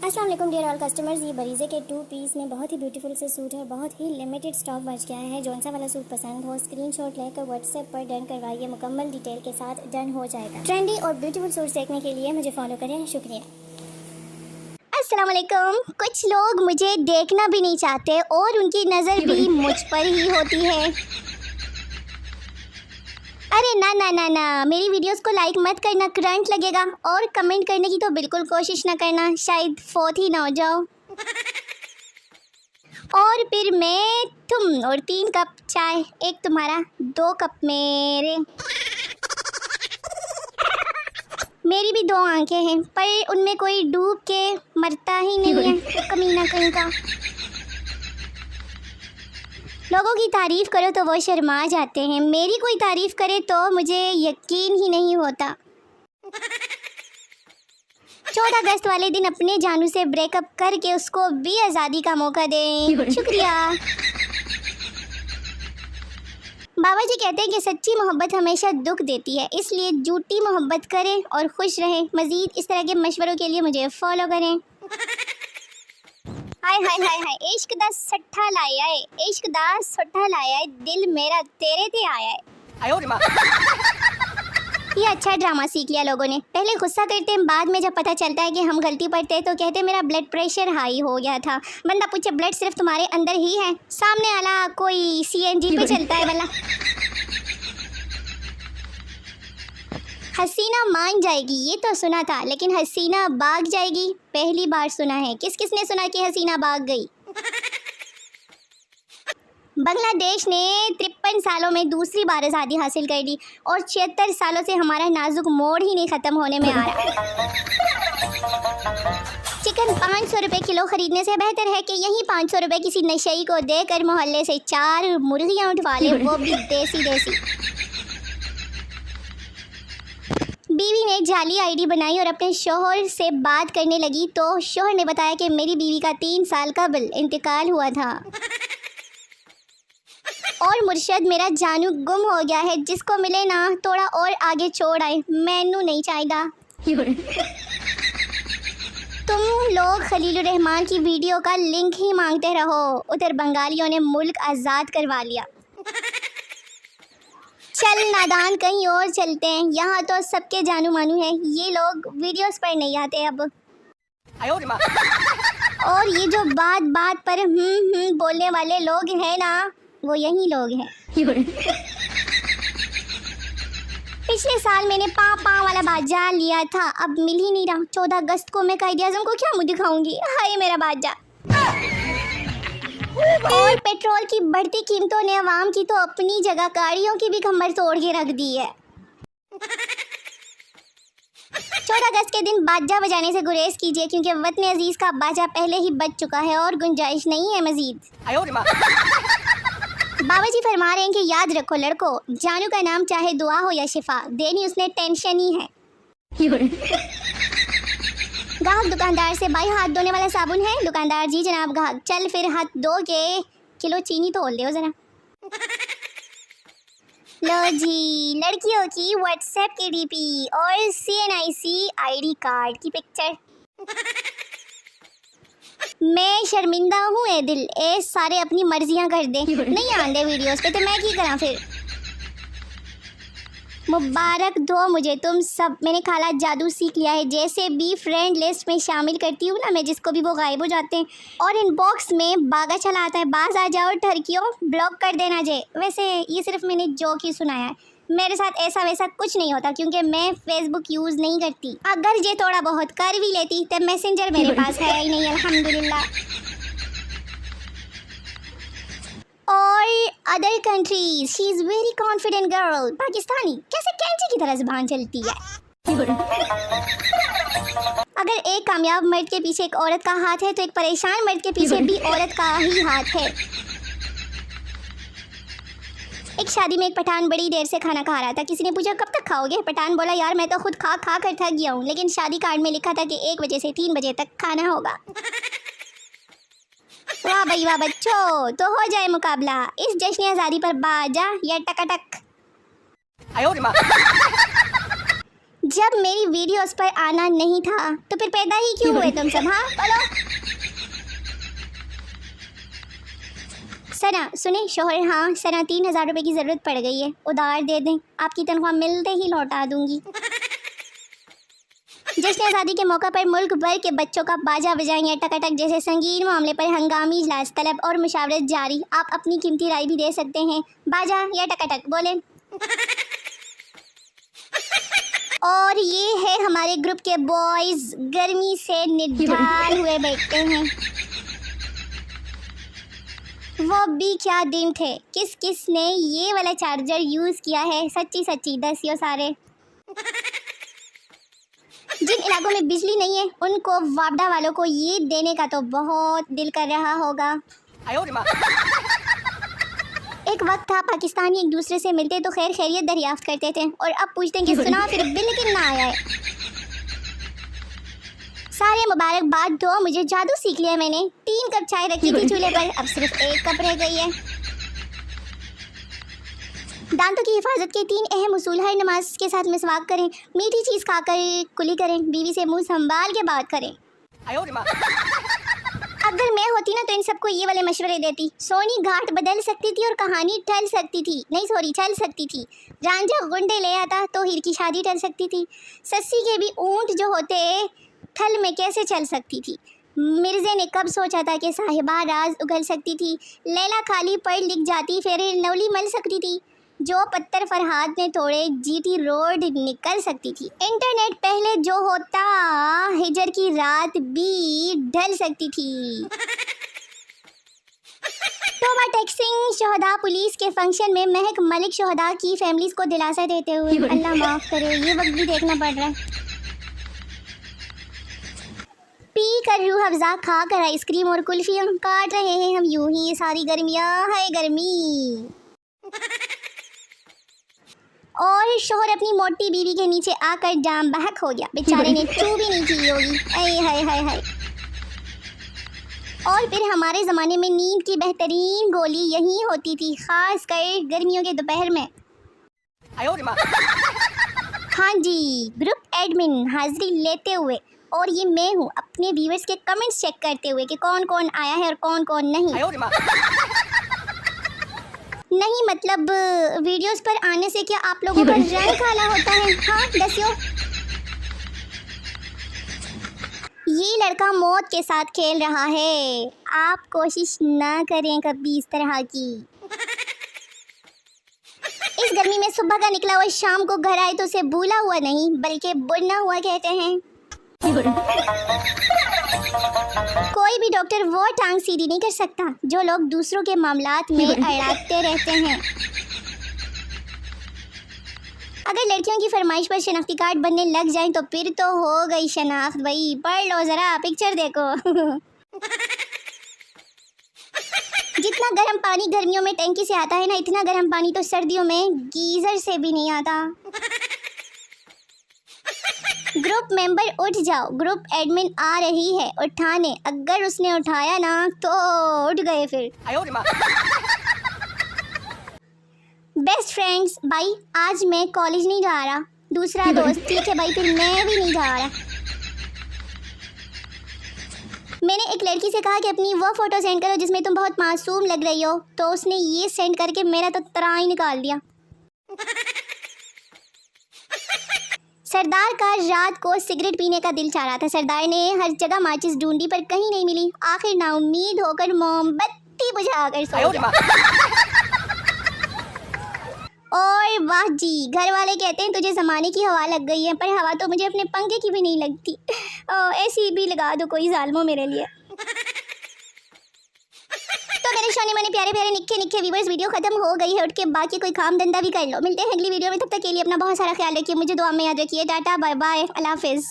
अस्सलाम वालेकुम dear all customers. ये बरीज़े के 2 पीस में बहुत ही ब्यूटीफुल से सूट है, बहुत ही लिमिटेड स्टॉक बच गया है। जौन सा वाला सूट पसंद हो स्क्रीनशॉट लेकर व्हाट्सएप पर डन करवाइए, मुकम्मल डिटेल के साथ डन हो जाएगा। ट्रेंडी और ब्यूटीफुल सूट देखने के लिए मुझे फॉलो करें, शुक्रिया। अस्सलाम वालेकुम। कुछ लोग मुझे देखना भी नहीं चाहते और उनकी नज़र भी मुझ पर ही होती है। अरे ना ना ना ना, मेरी वीडियोस को लाइक मत करना, करंट लगेगा। और कमेंट करने की तो बिल्कुल कोशिश ना करना, शायद फोर्थ ही ना हो जाओ। और फिर मैं तुम और 3 कप चाय, 1 तुम्हारा 2 कप मेरे। मेरी भी 2 आंखें हैं पर उनमें कोई डूब के मरता ही नहीं है, कमीना कहीं का। लोगों की तारीफ़ करो तो वो शर्मा जाते हैं, मेरी कोई तारीफ़ करे तो मुझे यकीन ही नहीं होता। 14 अगस्त वाले दिन अपने जानू से ब्रेकअप करके उसको भी आज़ादी का मौका दें, शुक्रिया। बाबा जी कहते हैं कि सच्ची मोहब्बत हमेशा दुख देती है, इसलिए झूठी मोहब्बत करें और खुश रहें। मज़ीद इस तरह के मशवरों के लिए मुझे फॉलो करें। हाय हाय हाय हाय, इश्क दा सट्ठा लाया है, इश्क दा सट्ठा लाया है, दिल मेरा तेरे ते आया है। ये अच्छा ड्रामा सीख लिया लोगों ने। पहले गुस्सा करते हैं, बाद में जब पता चलता है कि हम गलती पड़ते हैं तो कहते हैं मेरा ब्लड प्रेशर हाई हो गया था। बंदा पूछे ब्लड सिर्फ तुम्हारे अंदर ही है, सामने वाला कोई सीएनजी पे चलता है वाला। हसीना मान जाएगी ये तो सुना था, लेकिन हसीना भाग जाएगी पहली बार सुना है। किस किसने सुना कि हसीना भाग गई? बांग्लादेश ने 53 सालों में दूसरी बार आज़ादी हासिल कर ली और 76 सालों से हमारा नाजुक मोड़ ही नहीं ख़त्म होने में आ रहा। चिकन 500 रुपये किलो खरीदने से बेहतर है कि यही 500 रुपये किसी नशई को देकर मोहल्ले से 4 मुर्गियाँ उठवा ले, वो भी देसी देसी। बीवी ने जाली आईडी बनाई और अपने शोहर से बात करने लगी तो शोहर ने बताया कि मेरी बीवी का 3 साल कबल इंतकाल हुआ था और मुर्शद मेरा जानू गुम हो गया है। जिसको मिले ना थोड़ा और आगे छोड़ आए, मैनू नहीं चाहिदा। तुम लोग खलीलुर रहमान की वीडियो का लिंक ही मांगते रहो, उधर बंगालियों ने मुल्क आज़ाद करवा लिया। चल नादान कहीं और चलते हैं, यहाँ तो सबके जानू मानू है, ये लोग वीडियोस पर नहीं आते अब। और ये जो बात बात पर बोलने वाले लोग हैं ना, वो यही लोग हैं। पिछले साल मैंने पाँ वाला बाजा लिया था, अब मिल ही नहीं रहा। 14 अगस्त को मैं कायदे आज़म को क्या मुँह दिखाऊंगी? हाय मेरा बाजा। और पेट्रोल की बढ़ती कीमतों ने अवाम की तो अपनी जगह गाड़ियों की भी कमर तोड़ के रख दी है। 14 अगस्त के दिन बाजा बजाने से गुरेज कीजिए, क्योंकि वतन अजीज का बाजा पहले ही बज चुका है और गुंजाइश नहीं है मजीद। बाबा जी फरमा रहे हैं कि याद रखो लड़को, जानू का नाम चाहे दुआ हो या शिफा, देनी उसने टेंशन ही है। गाहक दुकानदार से भाई हाथ धोने वाला साबुन है? दुकानदार जी जनाब गाहक, चल फिर हाथ धो के किलो चीनी तोल दो जरा। लो जी, लड़कियों की व्हाट्सएप की डीपी और CNIC आईडी कार्ड की पिक्चर। मैं शर्मिंदा हूँ ए दिल, ए सारे अपनी मर्जियाँ कर दे, नहीं आंदे वीडियोस पे तो मैं की करा फिर। मुबारक दो मुझे तुम सब, मैंने खाला जादू सीख लिया है। जैसे भी फ्रेंड लिस्ट में शामिल करती हूँ ना मैं जिसको भी, वो गायब हो जाते हैं और इनबॉक्स में बागा चला आता है, बाज आ जाओ ठरकियों, ब्लॉक कर देना जे। वैसे ये सिर्फ मैंने जोक ही सुनाया है, मेरे साथ ऐसा वैसा कुछ नहीं होता क्योंकि मैं फेसबुक यूज़ नहीं करती। अगर जे थोड़ा बहुत कर भी लेती तब मैसेंजर मेरे पास है ही नहीं, अल्हम्दुलिल्लाह। और other countries, she is very confident girl. Pakistani कैसे कैंची की तरह ज़ुबान चलती है। अगर एक कामयाब मर्द के पीछे एक औरत का हाथ है तो एक परेशान मर्द के पीछे भी औरत का ही हाथ है। एक शादी में एक पठान बड़ी देर से खाना खा रहा था, किसी ने पूछा कब तक खाओगे? पठान बोला यार मैं तो खुद खा खा कर थक गया हूँ, लेकिन शादी कार्ड में लिखा था कि 1 बजे से 3 बजे तक खाना होगा। वाह भाई वाह बच्चों, तो हो जाए मुकाबला इस जश्न आज़ादी पर बाजा या टकाटक। जब मेरी वीडियोस पर आना नहीं था तो फिर पैदा ही क्यों हुए तुम सब? हाँ बोलो। सना सुने शोहर, हाँ सना 3000 रुपये की ज़रूरत पड़ गई है, उधार दे दें, आपकी तनख्वाह मिलते ही लौटा दूंगी। जश्न आज़ादी के मौका पर मुल्क भर के बच्चों का बाजा बजाएंगे। टकाटक जैसे संगीन मामले पर हंगामी इजलास, तलब और मुशावरत जारी। आप अपनी कीमती राय भी दे सकते हैं, बाजा या टकाटक बोलें। और ये है हमारे ग्रुप के बॉयज़, गर्मी से निढाल हुए बैठते हैं। वो भी क्या दिन थे, किस किस ने ये वाला चार्जर यूज़ किया है? सच्ची सच्ची दसियो सारे। जिन इलाकों में बिजली नहीं है उनको वापडा वालों को ये देने का तो बहुत दिल कर रहा होगा। एक वक्त था पाकिस्तानी एक दूसरे से मिलते तो खैर खैरियत दरियाफ्त करते थे, और अब पूछते हैं कि सुना फिर बिल कितना आया है। सारे मुबारकबाद दो, मुझे जादू सीख लिया मैंने। 3 कप चाय रखी थी चूल्हे पर, अब सिर्फ 1 कप रह गई है। दांतों की हिफाजत के 3 अहम उसूल: हर नमाज के साथ मिसवाक करें, मीठी चीज़ खाकर कुली करें, बीवी से मुंह संभाल के बात करें। अगर मैं होती ना तो इन सबको ये वाले मशवरे देती। सोनी घाट बदल सकती थी और कहानी टल सकती थी, नहीं सॉरी चल सकती थी। रांझा गुंडे ले आता तो हीर की शादी टल सकती थी। सस्सी के भी ऊँट जो होते थल में कैसे चल सकती थी। मिर्जे ने कब सोचा था कि साहिबा राज उगल सकती थी। लैला खाली पढ़ लिख जाती फिर नवली मल सकती थी। जो पत्थर फरहाद ने तोड़े जीटी रोड निकल सकती थी। इंटरनेट पहले जो होता हिजर की रात भी ढल सकती थी। तोबा टेक्सिंग शोहदा पुलिस के फंक्शन में महक मलिक शोहदा की फैमिलीज को दिलासा देते हुए, अल्लाह माफ़ करे ये वक्त भी देखना पड़ रहा है। पी कर रूह अफ़ज़ा, खा कर आइसक्रीम और कुल्फियाँ, काट रहे हैं हम यूं ही सारी गर्मियाँ है गर्मी। और शोहर अपनी मोटी बीवी के नीचे आकर जाम बहक हो गया, बेचारे ने चू भी नहीं की होगी। ऐ हाय हाय हाय। और फिर हमारे ज़माने में नींद की बेहतरीन गोली यही होती थी, ख़ास कर गर्मियों के दोपहर में। हाँ जी, ग्रुप एडमिन हाजिरी लेते हुए, और ये मैं हूँ अपने व्यूअर्स के कमेंट्स चेक करते हुए कि कौन कौन आया है और कौन कौन नहीं। नहीं मतलब वीडियोस पर आने से क्या आप लोगों का रंग काला होता है? हाँ दसियो। ये लड़का मौत के साथ खेल रहा है, आप कोशिश ना करें कभी इस तरह की। इस गर्मी में सुबह का निकला हुआ शाम को घर आए तो उसे भूला हुआ नहीं बल्कि बुना हुआ कहते हैं। कोई भी डॉक्टर वो टांग सीधी नहीं कर सकता जो लोग दूसरों के मामलात में अड़ाते रहते हैं। अगर लड़कियों की फरमाइश पर शनाख्ती कार्ड बनने लग जाएं तो फिर तो हो गई शनाख्त भाई। पढ़ लो ज़रा, पिक्चर देखो। जितना गर्म पानी गर्मियों में टैंकी से आता है ना, इतना गर्म पानी तो सर्दियों में गीज़र से भी नहीं आता। ग्रुप मेंबर उठ जाओ, ग्रुप एडमिन आ रही है उठाने, अगर उसने उठाया ना तो उठ गए फिर। बेस्ट फ्रेंड्स भाई, आज मैं कॉलेज नहीं जा रहा। दूसरा दोस्त, ठीक है भाई फिर मैं भी नहीं जा रहा। मैंने एक लड़की से कहा कि अपनी वो फ़ोटो सेंड करो जिसमें तुम बहुत मासूम लग रही हो, तो उसने ये सेंड करके मेरा तो तराई निकाल दिया। सरदार का रात को सिगरेट पीने का दिल चाह रहा था। सरदार ने हर जगह माचिस ढूंढी पर कहीं नहीं मिली। आखिर नाउम्मीद होकर मोमबत्ती बुझाकर सो गया। और वाह जी, घर वाले कहते हैं तुझे ज़माने की हवा लग गई है, पर हवा तो मुझे अपने पंखे की भी नहीं लगती। ऐसी भी लगा दो कोई ज़ालिमो मेरे लिए। तो मेरे शोने माने प्यारे प्यारे निक्के निक्के व्यूअर्स, वीडियो खत्म हो गई है, उठ के बाकी कोई काम धंधा भी कर लो। मिलते हैं अगली वीडियो में, तब तक के लिए अपना बहुत सारा ख्याल रखिए, मुझे दुआ में याद रखिए। टाटा बाय बाय, अल्लाह हाफिज़।